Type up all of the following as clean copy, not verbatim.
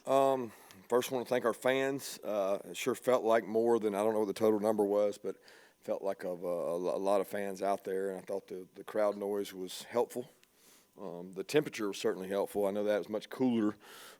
First, I want to thank our fans. It sure felt like more than, I don't know what the total number was, but felt like a lot of fans out there, and I thought the crowd noise was helpful. The temperature was certainly helpful. I know that was much cooler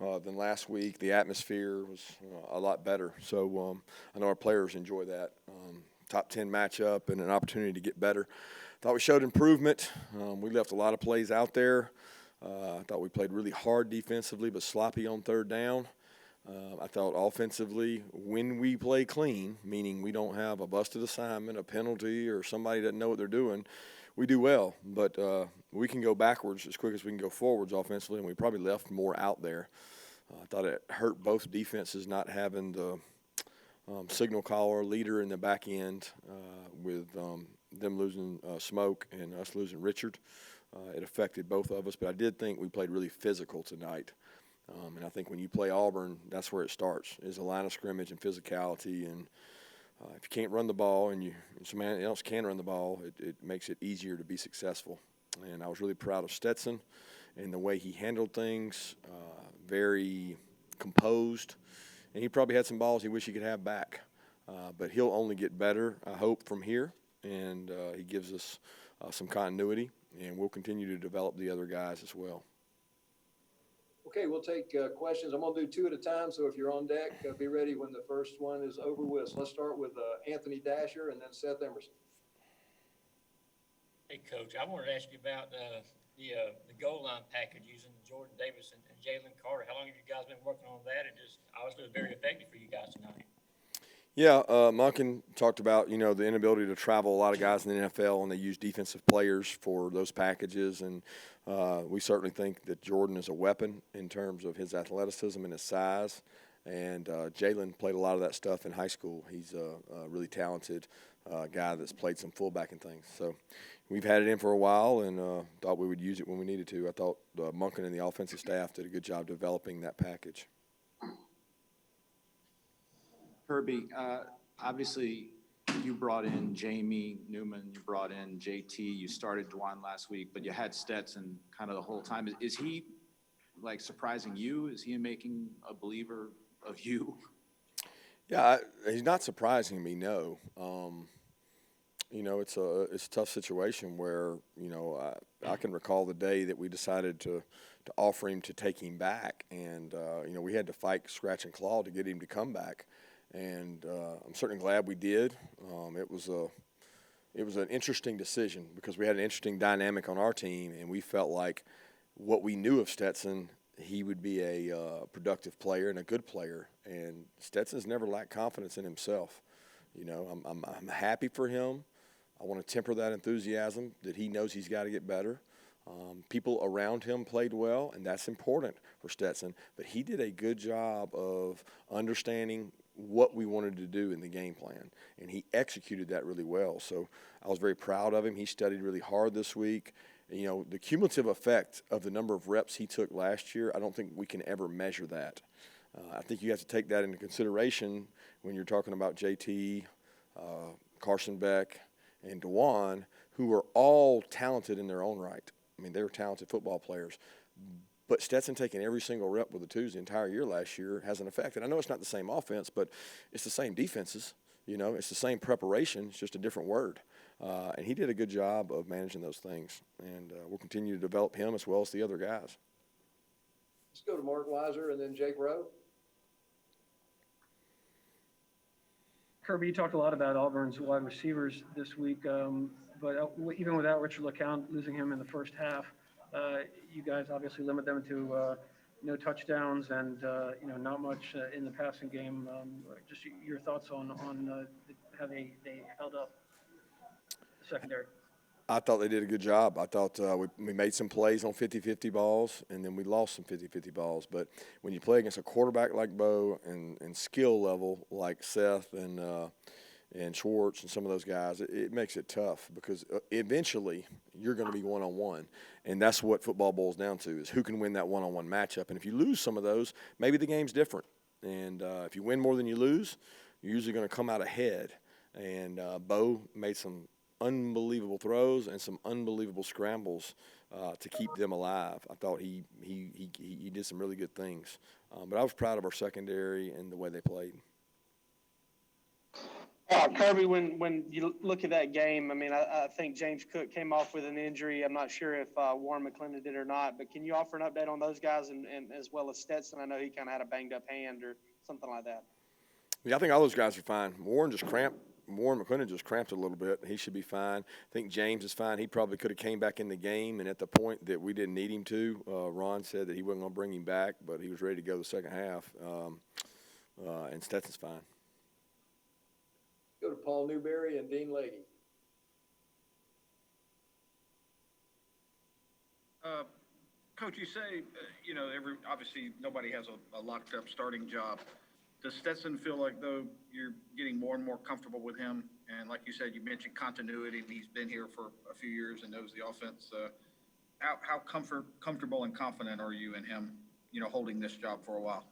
than last week. The atmosphere was a lot better. So I know our players enjoy that. Top 10 matchup and an opportunity to get better. Thought we showed improvement. We left a lot of plays out there. I thought we played really hard defensively, but sloppy on third down. I thought offensively, when we play clean, meaning we don't have a busted assignment, a penalty, or somebody doesn't know what they're doing, we do well. But we can go backwards as quick as we can go forwards offensively, and we probably left more out there. I thought it hurt both defenses not having the signal caller leader in the back end with them losing Smoke and us losing Richard. It affected both of us, but I did think we played really physical tonight. And I think when you play Auburn, that's where it starts, is a line of scrimmage and physicality. And if you can't run the ball and somebody else can run the ball, it makes it easier to be successful. And I was really proud of Stetson and the way he handled things, very composed. And he probably had some balls he wished he could have back. But he'll only get better, I hope, from here. And he gives us some continuity, and we'll continue to develop the other guys as well. Okay, we'll take questions. I'm going to do two at a time, so if you're on deck, be ready when the first one is over with. So let's start with Anthony Dasher and then Seth Emerson. Hey, Coach, I wanted to ask you about the goal line package using Jordan Davis and Jalen Carter. How long have you guys been working on that? It just obviously was very effective for you guys tonight. Yeah, Monken talked about, the inability to travel. A lot of guys in the NFL, and they use defensive players for those packages. And we certainly think that Jordan is a weapon in terms of his athleticism and his size. And Jalen played a lot of that stuff in high school. He's a really talented guy that's played some fullback and things. So we've had it in for a while and thought we would use it when we needed to. I thought Monken and the offensive staff did a good job developing that package. Kirby, obviously you brought in Jamie Newman, you brought in JT, you started Dwan last week, but you had Stetson kind of the whole time. Is he like surprising you? Is he making a believer of you? Yeah, he's not surprising me, no. It's a tough situation where, I can recall the day that we decided to offer him to take him back. And, we had to fight scratch and claw to get him to come back. And I'm certainly glad we did. It was an interesting decision because we had an interesting dynamic on our team, and we felt like what we knew of Stetson, he would be a productive player and a good player. And Stetson's never lacked confidence in himself. I'm happy for him. I want to temper that enthusiasm that he knows he's got to get better. People around him played well, and that's important for Stetson. But he did a good job of understanding what we wanted to do in the game plan, and he executed that really well. So I was very proud of him. He studied really hard this week. The cumulative effect of the number of reps he took last year, I don't think we can ever measure that. I think you have to take that into consideration when you're talking about JT, Carson Beck, and Dwan, who are all talented in their own right. I mean, they're talented football players. But Stetson taking every single rep with the twos the entire year last year has an effect. And I know it's not the same offense, but it's the same defenses. It's the same preparation. It's just a different word. And he did a good job of managing those things. And we'll continue to develop him as well as the other guys. Let's go to Mark Weiser and then Jake Rowe. Kirby, you talked a lot about Auburn's wide receivers this week, but even without Richard LeCount, losing him in the first half, you guys obviously limit them to no touchdowns and not much in the passing game. Just your thoughts on how they held up the secondary. I thought they did a good job. I thought we made some plays on 50-50 balls, and then we lost some 50-50 balls. But when you play against a quarterback like Bo and skill level like Seth and Schwartz and some of those guys, it makes it tough because eventually you're going to be one-on-one. And that's what football boils down to is who can win that one-on-one matchup. And if you lose some of those, maybe the game's different. And if you win more than you lose, you're usually going to come out ahead. And Bo made some unbelievable throws and some unbelievable scrambles to keep them alive. I thought he did some really good things. But I was proud of our secondary and the way they played. Kirby, when you look at that game, I mean, I think James Cook came off with an injury. I'm not sure if Warren McClendon did or not, but can you offer an update on those guys and as well as Stetson? I know he kind of had a banged up hand or something like that. Yeah, I think all those guys are fine. Warren McClendon just cramped a little bit. He should be fine. I think James is fine. He probably could have came back in the game, and at the point that we didn't need him to, Ron said that he wasn't going to bring him back, but he was ready to go the second half. And Stetson's fine. Go to Paul Newberry and Dean Leahy. Coach, you say, obviously nobody has a locked up starting job. Does Stetson feel like, though, you're getting more and more comfortable with him? And like you said, you mentioned continuity, and he's been here for a few years and knows the offense. How comfortable and confident are you in him, holding this job for a while?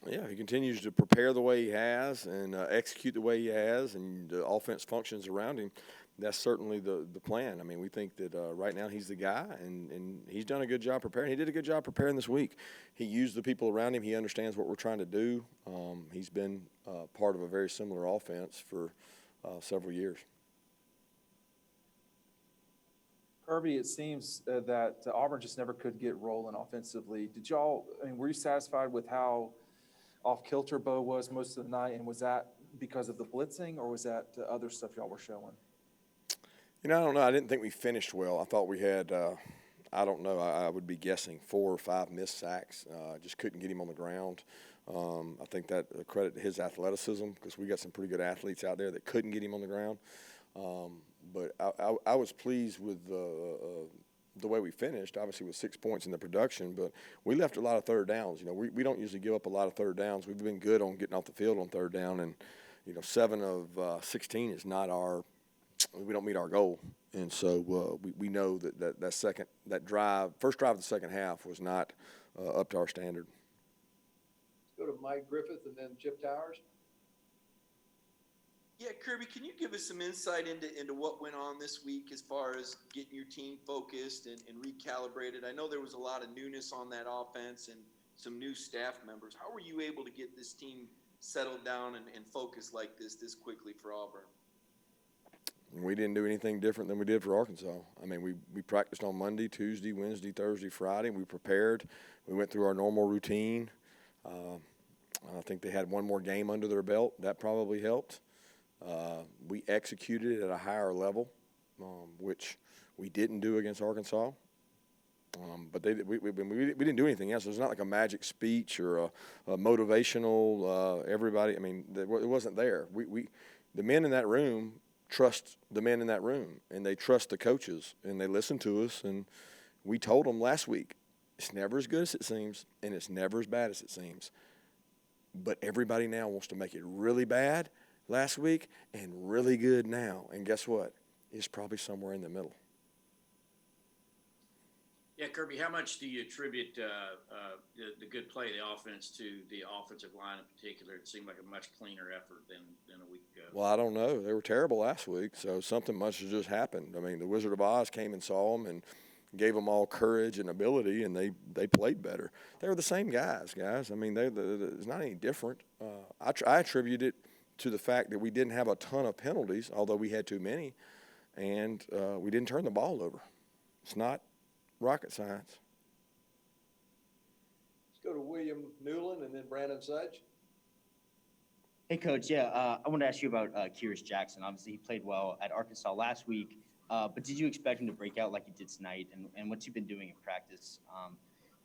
Yeah, he continues to prepare the way he has and execute the way he has, and the offense functions around him. That's certainly the plan. I mean, we think that right now he's the guy, and he's done a good job preparing. He did a good job preparing this week. He used the people around him. He understands what we're trying to do. He's been part of a very similar offense for several years. Kirby, it seems that Auburn just never could get rolling offensively. Were you satisfied with how off-kilter Bo was most of the night, and was that because of the blitzing, or was that other stuff y'all were showing? I don't know. I didn't think we finished well. I thought we had, I don't know, I would be guessing 4 or 5 missed sacks. Just couldn't get him on the ground. I think that credit to his athleticism, because we got some pretty good athletes out there that couldn't get him on the ground. But I was pleased with the way we finished, obviously with 6 points in the production, but we left a lot of third downs. We don't usually give up a lot of third downs. We've been good on getting off the field on third down, and 7 of 16 is not we don't meet our goal. And so we know that first drive of the second half was not up to our standard. Let's go to Mike Griffith and then Chip Towers. Yeah, Kirby, can you give us some insight into what went on this week as far as getting your team focused and recalibrated? I know there was a lot of newness on that offense and some new staff members. How were you able to get this team settled down and focused like this quickly for Auburn? We didn't do anything different than we did for Arkansas. I mean, we practiced on Monday, Tuesday, Wednesday, Thursday, Friday. We prepared. We went through our normal routine. I think they had one more game under their belt. That probably helped. We executed at a higher level, which we didn't do against Arkansas. But we didn't do anything else. It was not like a magic speech or a motivational everybody. I mean, it wasn't there. The men in that room trust the men in that room, and they trust the coaches, and they listen to us. And we told them last week, it's never as good as it seems, and it's never as bad as it seems. But everybody now wants to make it really bad last week and really good now. And guess what? It's probably somewhere in the middle. Yeah, Kirby, how much do you attribute the good play of the offense to the offensive line in particular? It seemed like a much cleaner effort than a week ago. Well, I don't know. They were terrible last week, so something must have just happened. I mean, the Wizard of Oz came and saw them and gave them all courage and ability, and they played better. They were the same guys. I mean, it's not any different. I attribute it to the fact that we didn't have a ton of penalties, although we had too many, and we didn't turn the ball over. It's not rocket science. Let's go to William Newland and then Brandon Sudge. Hey, Coach. Yeah, I want to ask you about Kyrus Jackson. Obviously, he played well at Arkansas last week, but did you expect him to break out like he did tonight? And what's he been doing in practice,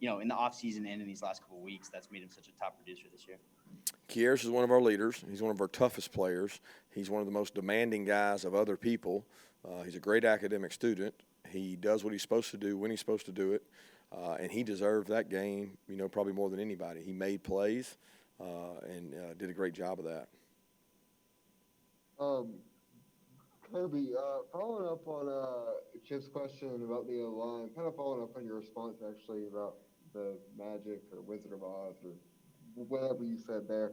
in the offseason and in these last couple of weeks that's made him such a top producer this year? Kyrus is one of our leaders. He's one of our toughest players. He's one of the most demanding guys of other people. He's a great academic student. He does what he's supposed to do when he's supposed to do it, and he deserved that game, probably more than anybody. He made plays and did a great job of that. Kirby, following up on Chip's question about the line, kind of following up on your response actually about the Magic or Wizard of Oz or whatever you said there.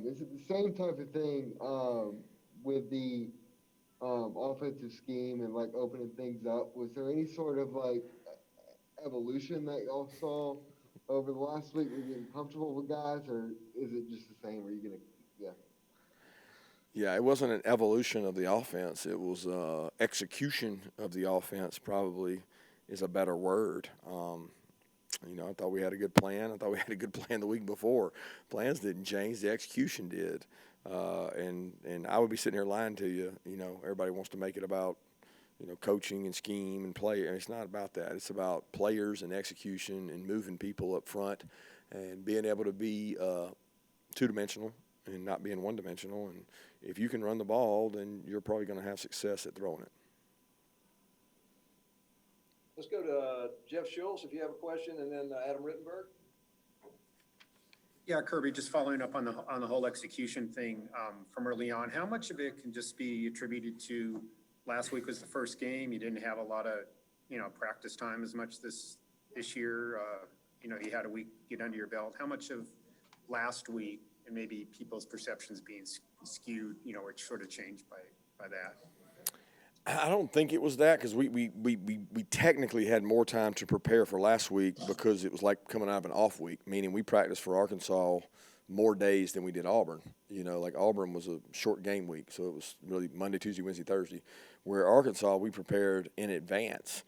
Is it the same type of thing with the offensive scheme and like opening things up. Was there any sort of like evolution that y'all saw over the last week? Were you getting comfortable with guys, or is it just the same? Are you gonna, yeah? Yeah, it wasn't an evolution of the offense. It was execution of the offense, probably is a better word. I thought we had a good plan. I thought we had a good plan the week before. Plans didn't change. The execution did. And I would be sitting here lying to you. Everybody wants to make it about, coaching and scheme and play. And it's not about that. It's about players and execution and moving people up front and being able to be two-dimensional and not being one-dimensional. And if you can run the ball, then you're probably going to have success at throwing it. Let's go to Jeff Schultz if you have a question, and then Adam Rittenberg. Yeah, Kirby, just following up on the whole execution thing from early on, how much of it can just be attributed to last week was the first game? You didn't have a lot of, practice time as much this year. You had a week to get under your belt. How much of last week and maybe people's perceptions being skewed, or sort of changed by that? I don't think it was that, because we technically had more time to prepare for last week because it was like coming out of an off week, meaning we practiced for Arkansas more days than we did Auburn. Like Auburn was a short game week, so it was really Monday, Tuesday, Wednesday, Thursday. Where Arkansas, we prepared in advance.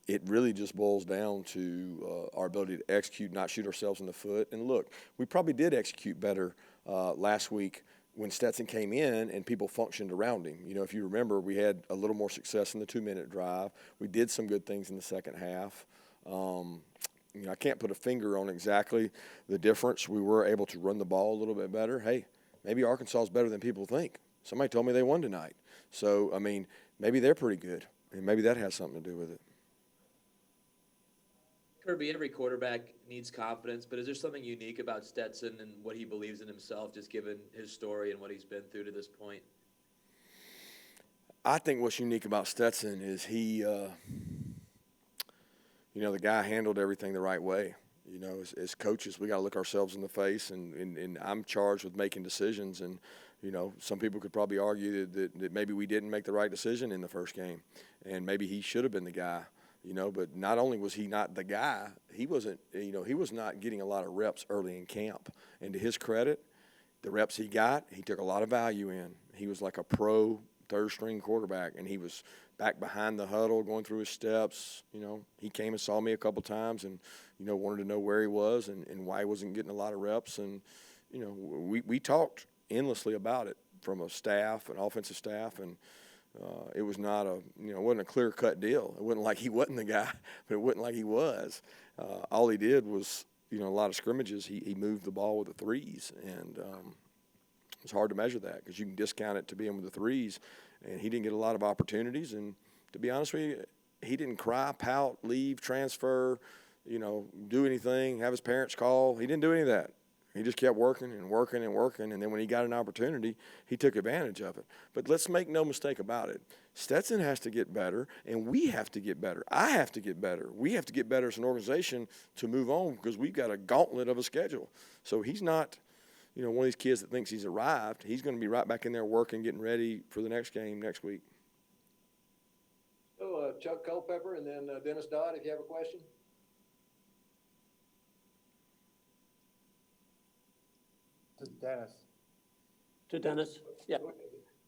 It really just boils down to our ability to execute, not shoot ourselves in the foot. And look, we probably did execute better last week when Stetson came in and people functioned around him. If you remember, we had a little more success in the 2-minute drive. We did some good things in the second half. I can't put a finger on exactly the difference. We were able to run the ball a little bit better. Hey, maybe Arkansas is better than people think. Somebody told me they won tonight. So, maybe they're pretty good, and maybe that has something to do with it. Kirby, every quarterback needs confidence, but is there something unique about Stetson and what he believes in himself, just given his story and what he's been through to this point? I think what's unique about Stetson is he, the guy handled everything the right way. As coaches, we got to look ourselves in the face, and I'm charged with making decisions. And, some people could probably argue that maybe we didn't make the right decision in the first game, and maybe he should have been the guy. But not only was he not the guy, he wasn't, he was not getting a lot of reps early in camp. And to his credit, the reps he got, he took a lot of value in. He was like a pro third-string quarterback, and he was back behind the huddle going through his steps. He came and saw me a couple times and, wanted to know where he was and why he wasn't getting a lot of reps. And, we talked endlessly about it from a staff, an offensive staff, and it was not it wasn't a clear-cut deal. It wasn't like he wasn't the guy, but it wasn't like he was. All he did was, a lot of scrimmages, he moved the ball with the threes, and it's hard to measure that because you can discount it to being with the threes, and he didn't get a lot of opportunities. And to be honest with you, he didn't cry, pout, leave, transfer, do anything, have his parents call. He didn't do any of that. He just kept working and working and working, and then when he got an opportunity, he took advantage of it. But let's make no mistake about it. Stetson has to get better, and we have to get better. I have to get better. We have to get better as an organization to move on because we've got a gauntlet of a schedule. So he's not, one of these kids that thinks he's arrived. He's going to be right back in there working, getting ready for the next game next week. So Chuck Culpepper and then Dennis Dodd, if you have a question. To Dennis. To Dennis, yeah.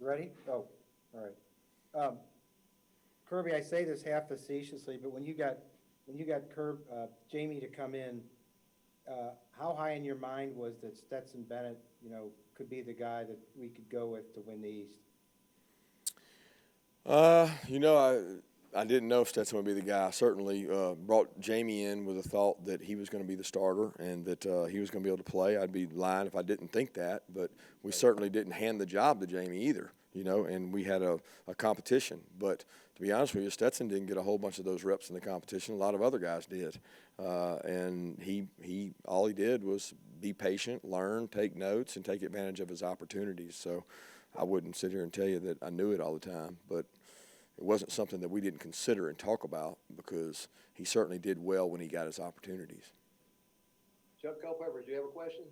Ready? Oh, all right. Kirby, I say this half facetiously, but when you got Jamie to come in, how high in your mind was that Stetson Bennett, could be the guy that we could go with to win the East? I didn't know if Stetson would be the guy. I certainly brought Jamie in with a thought that he was going to be the starter and that he was going to be able to play. I'd be lying if I didn't think that, but we certainly didn't hand the job to Jamie either, and we had a competition. But to be honest with you, Stetson didn't get a whole bunch of those reps in the competition. A lot of other guys did. And he all he did was be patient, learn, take notes, and take advantage of his opportunities. So I wouldn't sit here and tell you that I knew it all the time, but it wasn't something that we didn't consider and talk about because he certainly did well when he got his opportunities. Chuck Culpepper, do you have a question?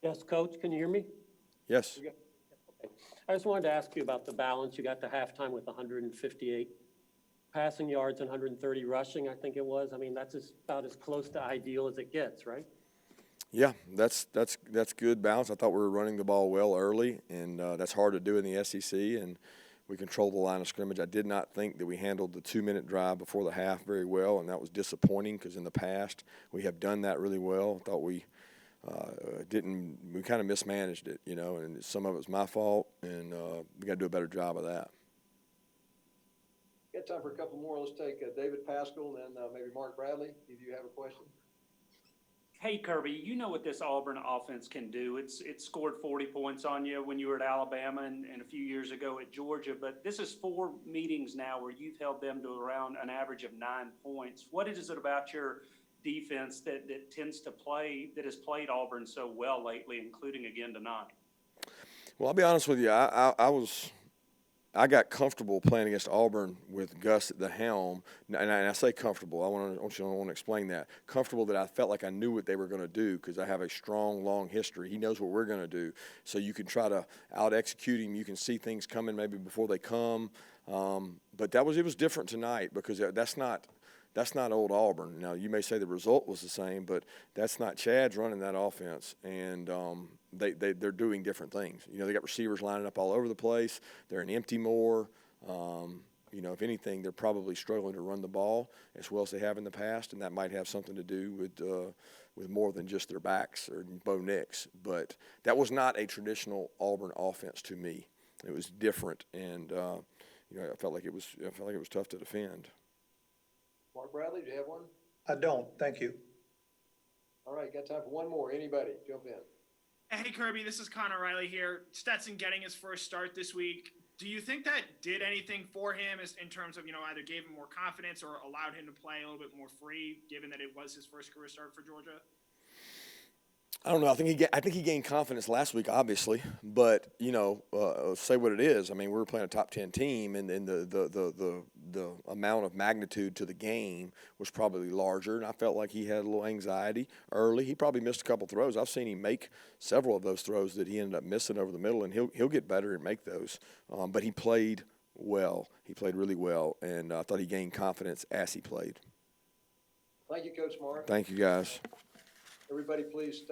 Yes, Coach, can you hear me? Yes. I just wanted to ask you about the balance. You got to halftime with 158 passing yards and 130 rushing, I think it was. I mean, that's about as close to ideal as it gets, right? Yeah, that's good balance. I thought we were running the ball well early, and that's hard to do in the SEC, and we controlled the line of scrimmage. I did not think that we handled the 2-minute drive before the half very well, and that was disappointing because in the past we have done that really well. I thought we kind of mismanaged it, and some of it was my fault, and we got to do a better job of that. Got time for a couple more. Let's take David Pascal and then maybe Mark Bradley. If you have a question. Hey, Kirby, you know what this Auburn offense can do. It scored 40 points on you when you were at Alabama and a few years ago at Georgia, but this is 4 meetings now where you've held them to around an average of 9 points. What is it about your defense that has played Auburn so well lately, including again tonight? Well, I'll be honest with you. I got comfortable playing against Auburn with Gus at the helm, and I say comfortable. I want to explain that. Comfortable that I felt like I knew what they were going to do because I have a strong, long history. He knows what we're going to do, so you can try to out-execute him. You can see things coming maybe before they come. But it was different tonight because that's not old Auburn. Now, you may say the result was the same, but that's not Chad's running that offense, and they're doing different things. They got receivers lining up all over the place. They're in empty more. If anything, they're probably struggling to run the ball as well as they have in the past, and that might have something to do with more than just their backs or Bo Nix. But that was not a traditional Auburn offense to me. It was different, and I felt like it was tough to defend. Mark Bradley, do you have one? I don't, thank you. All right, got time for one more. Anybody, jump in. Hey, Kirby, this is Connor Riley here. Stetson getting his first start this week. Do you think that did anything for him in terms of, either gave him more confidence or allowed him to play a little bit more free, given that it was his first career start for Georgia? I don't know. I think he gained confidence last week, obviously. But say what it is. I mean, we were playing a top 10 team, and the amount of magnitude to the game was probably larger. And I felt like he had a little anxiety early. He probably missed a couple throws. I've seen him make several of those throws that he ended up missing over the middle, and he'll get better and make those. But he played well. He played really well, and I thought he gained confidence as he played. Thank you, Coach Mark. Thank you, guys. Everybody, please stay.